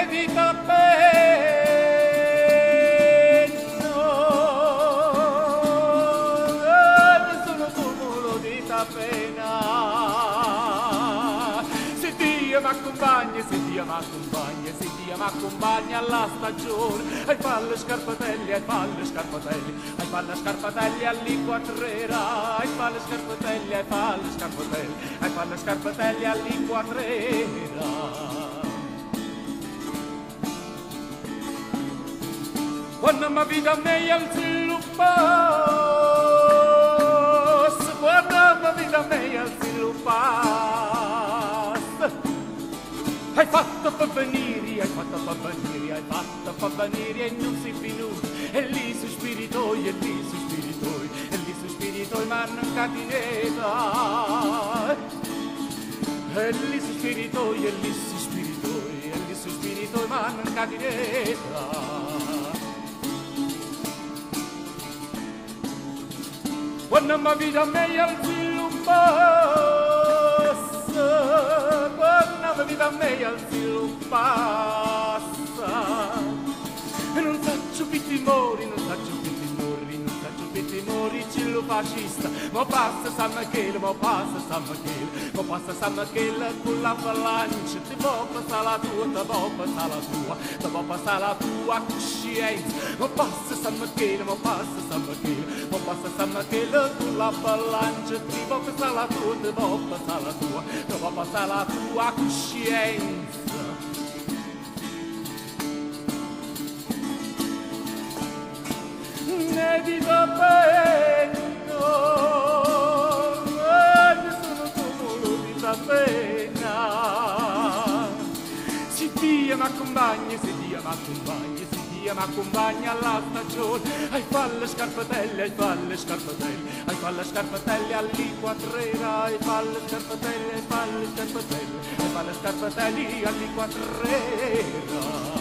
di tappeto, nessuno tumulo di tappena. Se Dio m'accompagna, se Dio m'accompagna, se Dio m'accompagna alla stagione, ai palle scarpatelli, ai palle scarpatelli, ai palle scarpatelli all'inquatrera, ai palle scarpatelli, ai palle scarpatelli, ai palle scarpatelli all'inquatrera. Quando mi vita meglio al sviluppasse, quando mi vita meglio al sviluppasse, hai fatto per venire, hai fatto per venire, hai fatto per venire e non si finì, e lì su spiritoi, e lì su spiritoi, e lì su spiritoi m'hanno catineta, e lì su spiritoi, e lì su spiritoi, e lì su spiritoi m'hanno catineta. Quando mi vita meglio al sviluppasse, quando mi vita meglio al sviluppasse, e non faccio più timori, non faccio più timori, non faccio più timori, cillo fascista, ma passa San Michele, ma passa San Michele, ma passa San Michele con la falange, ti può passare la tua, ti può passare la tua, ti può passare la tua coscienza, ma passa San Michele, ma passa San Michele, ma passa San Michele con la falange, ti può passare la tua, ti può passare la tua, ti può passare la tua coscienza. Ne di tappeto, nessuno tumulo di tappena. Se Dio m'accompagna, se Dio m'accompagna, se Dio m'accompagna alla stagione, ai falle scarpatelli, ai falle scarpatelli, ai falle scarpatelli all'inquatrera, ai falle scarpatelli, ai falle scarpatelli, ai falle scarpatelli all'inquatrera.